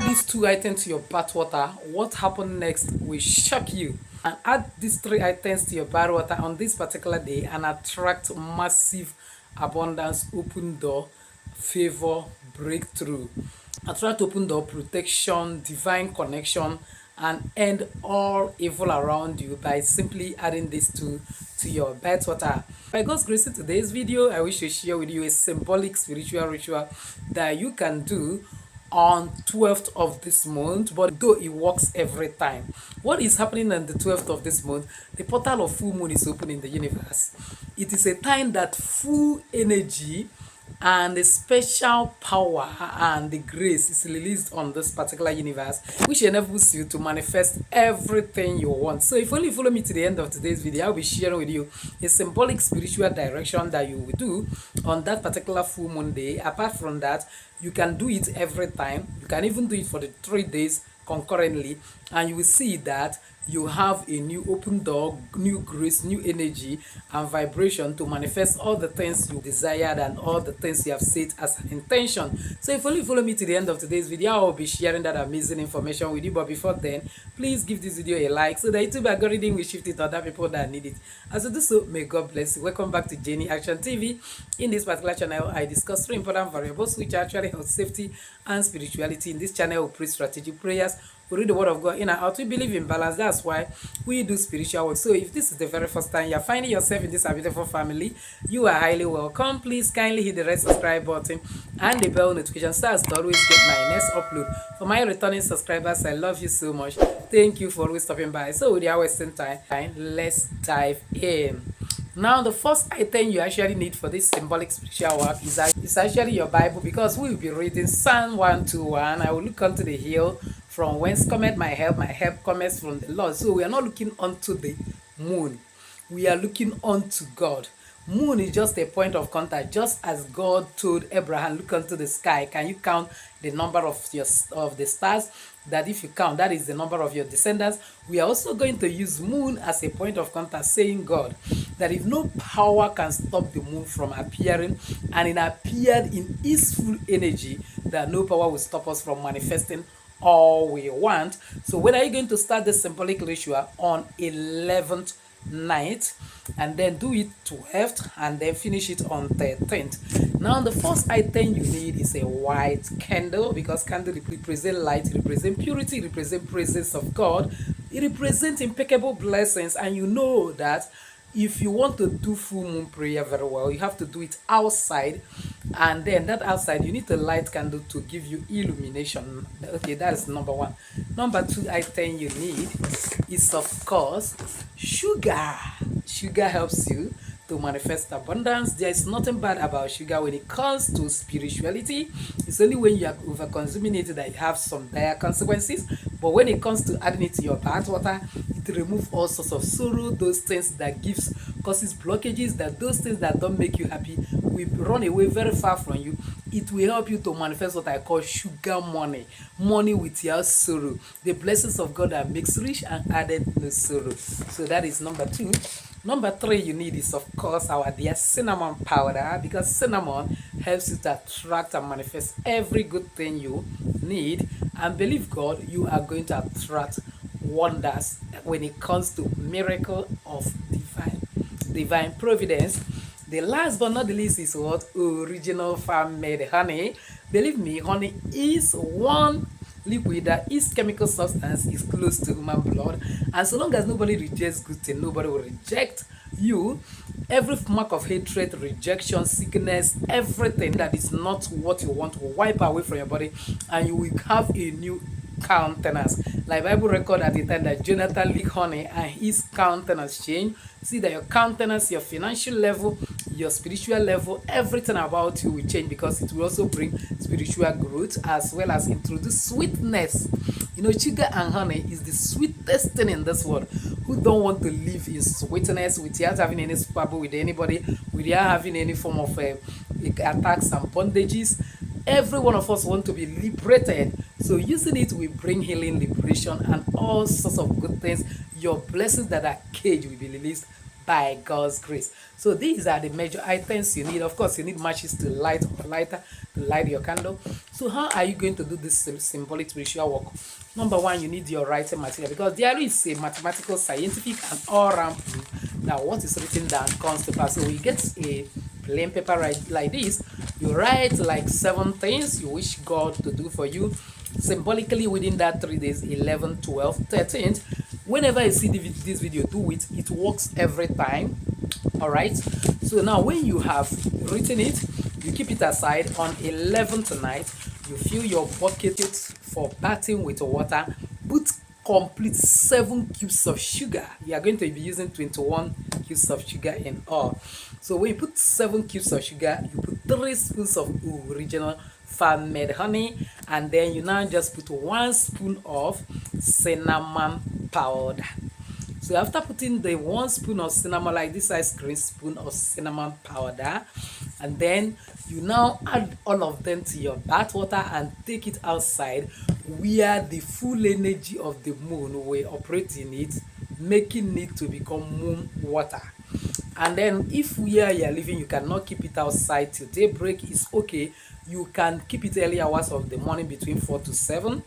add these two items to your bath water, what happens next will shock you. And add these three items to your bath water on this particular day and attract massive abundance, open door, favor, breakthrough. Attract open door, protection, divine connection, and end all evil around you by simply adding these two to your bath water. By God's grace, in today's video, I wish to share with you a symbolic spiritual ritual that you can do on 12th of this month, but though it works every time. What is happening on the 12th of this month? The portal of full moon is open in the universe. It is a time that full energy and the special power and the grace is released on this particular universe, which enables you to manifest everything you want. So if only follow me to the end of today's video, I'll be sharing with you a symbolic spiritual direction that you will do on that particular full moon day. Apart from that, you can do it every time. You can even do it for the 3 days concurrently, and you will see that you have a new open door, new grace, new energy and vibration to manifest all the things you desired and all the things you have set as an intention. So if you follow me to the end of today's video, I will be sharing that amazing information with you. But before then, please give this video a like so that YouTube algorithm will shift it to other people that need it. As you do so, may God bless you. Welcome back to Jenny Action TV. In this particular channel, I discuss 3 important variables which are actually health, safety, and spirituality. In this channel, we pray strategic prayers. We read the word of God in and out. We believe in balance. That's why we do spiritual work. So if this is the very first time you're finding yourself in this beautiful family, you are highly welcome. Please kindly hit the red subscribe button and the bell notification so as to always get my next upload. For my returning subscribers, I love you so much. Thank you for always stopping by. So without wasting time, let's dive in. Now, the first item you actually need for this symbolic spiritual work is actually your Bible, because we will be reading Psalm 121. I will look unto the hill from whence cometh my help. My help cometh from the Lord. So we are not looking unto the moon. We are looking unto God. Moon is just a point of contact, just as God told Abraham, look unto the sky. Can you count the number of the stars? That if you count, that is the number of your descendants. We are also going to use moon as a point of contact, saying God, that if no power can stop the moon from appearing, and it appeared in its full energy, that no power will stop us from manifesting all we want. So when are you going to start the symbolic ritual? On 11th night, and then do it 12th, and then finish it on 13th. Now, the first item you need is a white candle, because candle represent light, it represent purity, it represent presence of God, it represents impeccable blessings. And you know that if you want to do full moon prayer very well, you have to do it outside, and then that outside you need a light candle to give you illumination. Okay, that is number 1. Number 2 item you need is, of course, sugar. Sugar helps you to manifest abundance. There is nothing bad about sugar when it comes to spirituality. It's only when you are over consuming it that you have some dire consequences. But when it comes to adding it to your bath water, it removes all sorts of sorrow, those things that causes blockages, that those things that don't make you happy will run away very far from you. It will help you to manifest what I call sugar money, money without sorrow, the blessings of God that makes rich and added no sorrow. So that is number 2. Number 3 you need is, of course, our dear cinnamon powder, because cinnamon helps you to attract and manifest every good thing you need. And believe God, you are going to attract wonders when it comes to miracle of divine providence. The last but not the least is what? Original farm-made honey. Believe me, honey is one liquid that its chemical substance is close to human blood, and so long as nobody rejects good thing, nobody will reject you. Every mark of hatred, rejection, sickness, everything that is not what you want will wipe away from your body, and you will have a new countenance. Like Bible record at the time that Jonathan licked honey and his countenance changed. See that your countenance, your financial level, your spiritual level, everything about you will change, because it will also bring spiritual growth as well as introduce sweetness. You know, sugar and honey is the sweetest thing in this world. Who don't want to live in sweetness without having any trouble with anybody, without having any form of attacks and bondages? Every one of us want to be liberated. So using it will bring healing, liberation, and all sorts of good things. Your blessings that are caged will be released by God's grace. So these are the major items you need. Of course, you need matches to light or lighter to light your candle. So how are you going to do this symbolic spiritual work? Number one, you need your writing material, because there is a mathematical, scientific, and all-round proof that what is written down comes to pass. So we get a plain paper like this. You write like 7 things you wish God to do for you symbolically within that 3 days, 11, 12, 13th. Whenever you see this video, do it. It works every time. All right. So now when you have written it, you keep it aside. On 11th night, you fill your bucket for bathing with water. Put complete 7 cubes of sugar. You are going to be using 21 cubes of sugar in all. So when you put 7 cubes of sugar, you put 3 spoons of original farm-made honey, and then you now just put 1 spoon of cinnamon powder. So after putting the 1 spoon of cinnamon, like this ice cream spoon of cinnamon powder, and then you now add all of them to your bath water and take it outside where the full energy of the moon will operate in it, making it to become moon water. And then if where you are living you cannot keep it outside till daybreak, is okay. You can keep it early hours of the morning between 4 to 7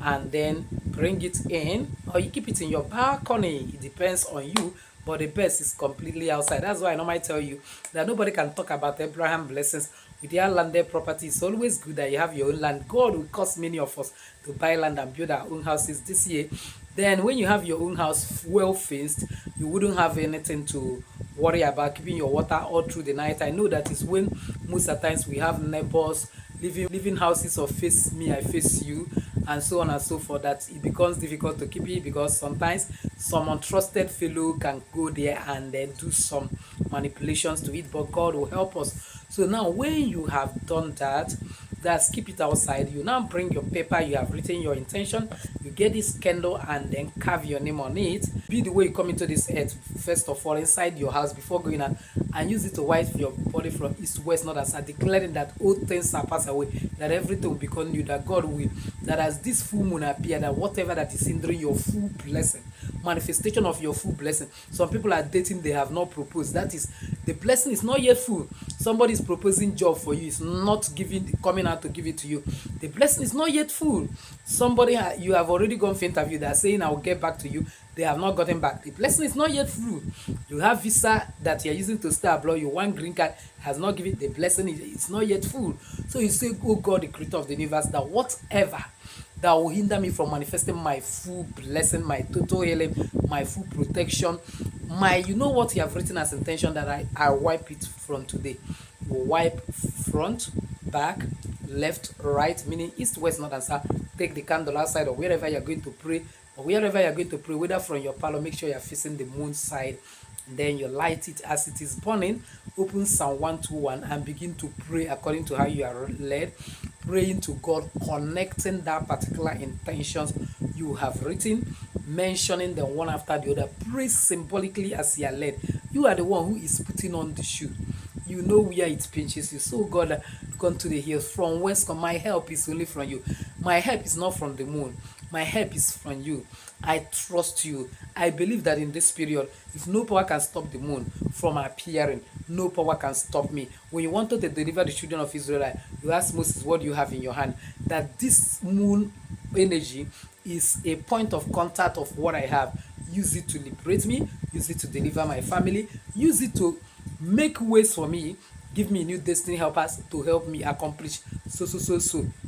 and then bring it in, or you keep it in your balcony. It depends on you, but the best is completely outside. That's why I normally tell you that nobody can talk about Abraham blessings with their landed property. It's always good that you have your own land. God will cause many of us to buy land and build our own houses this year. Then when you have your own house well fenced, you wouldn't have anything to worry about keeping your water all through the night. I know that is when most of the times we have neighbors living houses of face me, I face you, and so on and so forth, that it becomes difficult to keep it, because sometimes some untrusted fellow can go there and then do some manipulations to it, but God will help us. So now when you have done that, that's keep it outside. You now bring your paper, you have written your intention, you get this candle and then carve your name on it. Be the way you come into this earth, first of all inside your house before going out, and use it to wipe your body from east to west, not as are declaring that old things are passed away, that everything will become new, that God will, that as this full moon appear, that whatever that is hindering your full blessing, manifestation of your full blessing. Some people are dating, they have not proposed. That is, the blessing is not yet full. Somebody is proposing job for you, it's not coming out to give it to you. The blessing is not yet full. Somebody you have already gone for interview, they are saying I will get back to you, they have not gotten back. The blessing is not yet full. You have visa that you are using to stay abroad, you want green card, has not given, the blessing is not yet full. So you say, oh God, the creator of the universe, that whatever that will hinder me from manifesting my full blessing, my total healing, my full protection, my, you know what you have written as intention, that I wipe it from today. You wipe front, back, left, right, meaning east, west, north, and south. Take the candle outside or wherever you're going to pray, or wherever you're going to pray, whether from your parlor, make sure you're facing the moon side. Then you light it as it is burning. Open Psalm 121 and begin to pray according to how you are led, praying to God, connecting that particular intentions you have written, mentioning them one after the other. Pray symbolically as you are led. You are the one who is putting on the shoe. You know where it pinches you. So God, come to the hills. From whence come my help? Is only from you. My help is not from the moon. My help is from you. I trust you. I believe that in this period, if no power can stop the moon from appearing, no power can stop me. When you wanted to deliver the children of Israel, you asked Moses, what do you have in your hand? That this moon energy is a point of contact of what I have. Use it to liberate me. Use it to deliver my family. Use it to make ways for me. Give me new destiny helpers to help me accomplish so.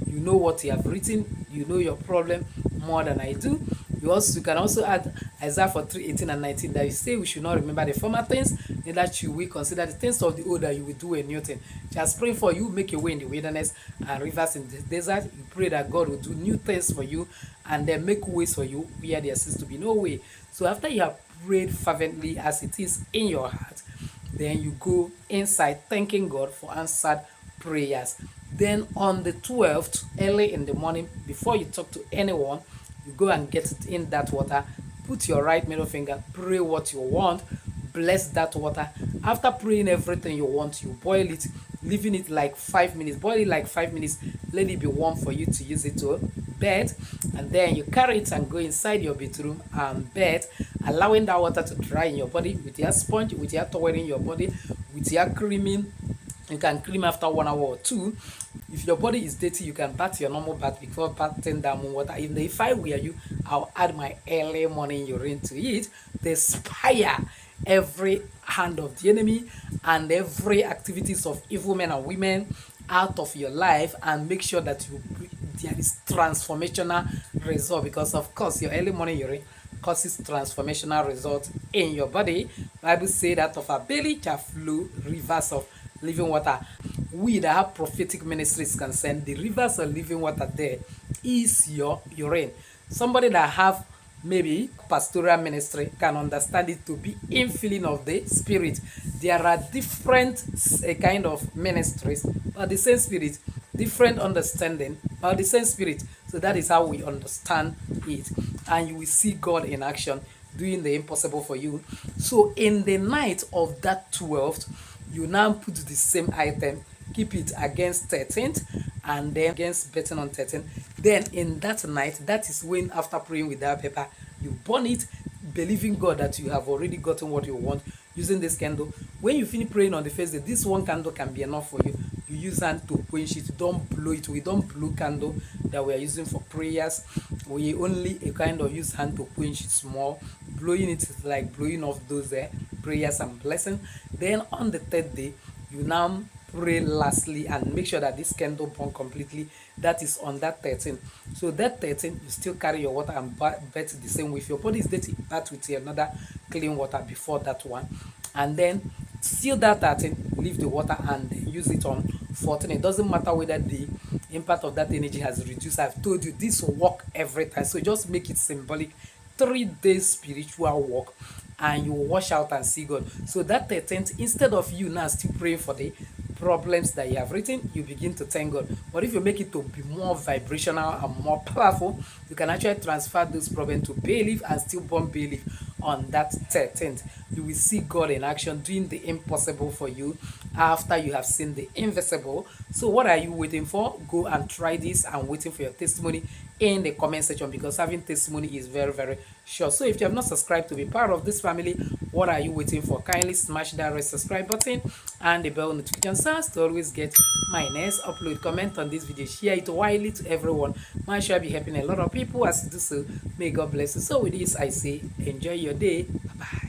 You know what you have written. You know your problem more than I do. You can also add Isaiah 43:18 and 19, that you say we should not remember the former things, neither should we consider the things of the old, that you will do a new thing. Just pray for you, make a way in the wilderness and rivers in the desert. You pray that God will do new things for you and then make ways for you where there seems to be no way. So after you have prayed fervently as it is in your heart, then you go inside thanking God for answered prayers. Then on the 12th, early in the morning, before you talk to anyone, you go and get it in that water. Put your right middle finger, pray what you want, bless that water. After praying everything you want, you boil it, leaving it like 5 minutes. Boil it like 5 minutes. Let it be warm for you to use it to bed, and then you carry it and go inside your bedroom and bed, allowing that water to dry in your body with your sponge, with your towel in your body, with your creaming. You can cream after 1 hour or two. If your body is dirty, you can bath your normal bath before bathing that moon water. If I were you, I'll add my early morning urine to it to inspire every hand of the enemy and every activities of evil men and women out of your life, and make sure that there is transformational result, because of course your early morning urine causes transformational results in your body. Bible say that of our belly shall flow rivers of living water. We that have prophetic ministries concerned, the rivers of living water there is your urine. Somebody that have maybe pastoral ministry can understand it to be infilling of the spirit. There are different kind of ministries, but the same spirit, different understanding, but the same spirit. So that is how we understand it, and you will see God in action doing the impossible for you. So in the night of that 12th, you now put the same item, keep it against 13th, and then against betting on 13th. Then in that night, that is when, after praying with that paper, you burn it, believing God that you have already gotten what you want using this candle. When you finish praying on the first day, this one candle can be enough for you. You use hand to quench it. Don't blow it. We don't blow candle that we are using for prayers. We only a kind of use hand to quench it small. Blowing it is like blowing off those prayers and blessing. Then on the third day, you now pray lastly and make sure that this candle burn completely. That is on that 13. So that 13, you still carry your water and bath the same way. If your body is dirty, bath with another clean water before that one, and then seal that 13, leave the water and use it on 14. It doesn't matter whether the impact of that energy has reduced. I've told you this will work every time, so just make it symbolic. 3 days spiritual work, and you wash out and see God. So that 13th, instead of you now still praying for the problems that you have written, you begin to thank God. But if you make it to be more vibrational and more powerful, you can actually transfer those problems to bay leaf and still burn bay leaf on that 13th. You will see God in action doing the impossible for you after you have seen the invisible. So what are you waiting for? Go and try this, and waiting for your testimony in the comment section, because having testimony is very, very sure. So if you have not subscribed to be part of this family, what are you waiting for? Kindly smash that red subscribe button and the bell notification sounds to always get my next upload. Comment on this video, share it widely to everyone. My share be helping a lot of people. As you do so, may God bless you. So with this, I say enjoy your day. Bye bye.